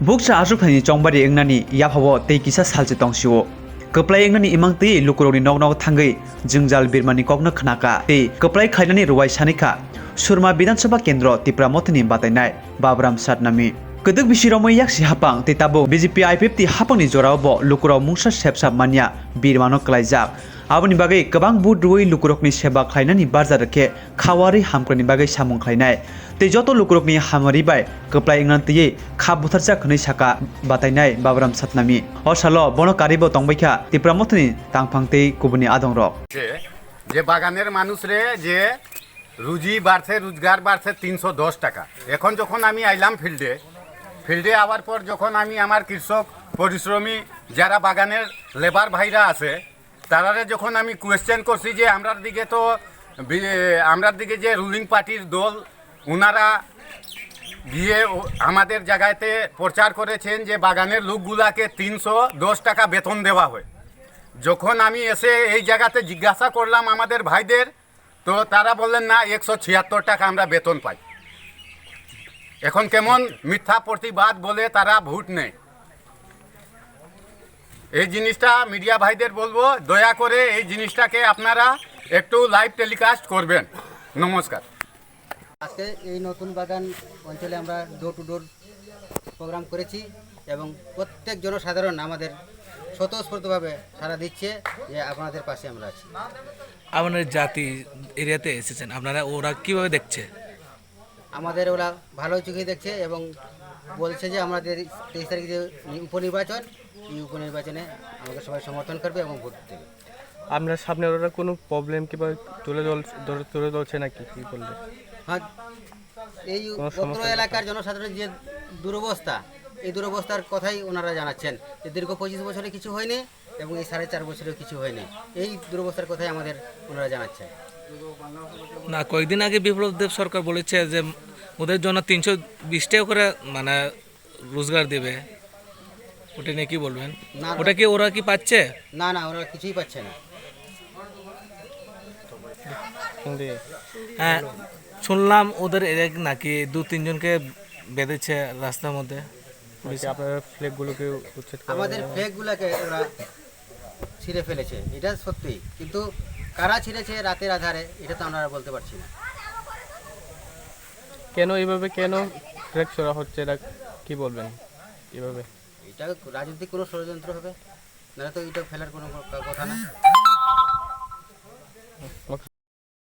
Bukcha Asukani Chongbari Engnani Yaphawo Teikisa Salche Tongshiwo Keplai Engnani Imangti Lukuroni Nognog Thangai Jungjal Birmani Kokna Khnaka Te Keplai Khainani Ruwai Sanika Surma Bidhan Sabha Kendro Tipra Motini Batainai Babram Satnami Keduk Bisiromoi Yaksi Hapang Te Tabo BJP I50 Hapangni Jorao Lukuro Mungsa Sepsa Mania Birmano Klaijak Aboni bagai kebang budrui lukurokni seba khlainani barjarke khawari hamkrani bagai samung khlainai te joto lukurokni hamari bai keplai ingnantiye khabutharja khni saka batainai babram satnami osalo bono karibo tongbaikha te pramotni tangphangte kubuni adongrok যে বাগানের মানুষরে যে রুজি বাড়ছে রোজগার বাড়ছে 310 টাকা এখন যখন আমি আইলাম ফিল্ডে আওয়ার পর যখন আমি আমার কৃষক পরিশ্রমী যারা বাগানের লেবার ভাইরা আছে তারারে যখন আমি কোয়েশ্চেন করছি যে আমরার দিকে যে রুলিং পার্টির দল ওনারা গিয়ে আমাদের জায়গাতে প্রচার করেছেন যে বাগানের লোকগুলাকে 310 টাকা বেতন দেওয়া হয় যখন আমি এসে এই জায়গাতে জিজ্ঞাসা করলাম আমাদের ভাইদের তো তারা বললেন না 176 টাকা আমরা বেতন পাই এখন কেমন মিথ্যা প্রতিবাদ বলে তারা ভোট নেয় এই জিনিসটা মিডিয়া ভাইদের বলবো দয়া করে এই জিনিসটাকে আপনারা একটু লাইভ টেলিকাস্ট করবেন নমস্কার আজকে এই নতুন বাগান অঞ্চলে আমরা ডোর টু ডোর প্রোগ্রাম করেছি এবং প্রত্যেক জনসাধারণ আমাদের স্বতঃস্ফূর্তভাবে সাড়া দিচ্ছে যে আপনাদের পাশে আমরা আছি আপনার জাতি এরিয়াতে এসেছেন আপনারা ওরা কিভাবে দেখছে আমাদের ওরা ভালো চোখে দেখছে এবং বলছে যে আমাদের 23 তারিখে যে উপনির্বাচন এই উপনির্বাচনে আমাকে সবাই সমর্থন করবে এবং ভোট দেবে আপনার সামনে ওরা কোনো প্রবলেম কিংবা তুলে ধরছে নাকি কি বললে হ্যাঁ এই পত্র এলাকার জনসাধারণের যে দুরবস্থা এই দুরবস্থার কথাই ওনারা জানাচ্ছেন যে দীর্ঘ 25 বছরে কিছু হয়নি এবং এই 4.5 বছরেও কিছু হয়নি এই দুরবস্থার কথাই আমাদের ওনারা জানাচ্ছেন না কয়েকদিন আগে বিপ্লব দেব সরকার বলেছে যে ওদের জন্য 320 টাকা করে মানে রোজগার দেবে ওটা নিয়ে কি বলবেন ওটা কি ওরা কি পাচ্ছে না না ওরা কিছুই পাচ্ছে না হ্যাঁ শুনলাম ওদের নাকি 2-3 জনকে বেঁধেছে রাস্তার মধ্যে আপনার ফ্ল্যাগগুলোকে আমাদের ফ্ল্যাগগুলোকে ওরা ছিঁড়ে ফেলেছে এটা সত্যি কিন্তু কারা ছিঁড়েছে রাতের আধারে এটা তো আমরা বলতে পারছি না কেন ফ্ল্যাগ ছোড়া হচ্ছে এটা কি বলবেন এভাবে এটা রাজনৈতিক কোনো ষড়যন্ত্র হবে না তো এটা ফেলার কোনো কথা না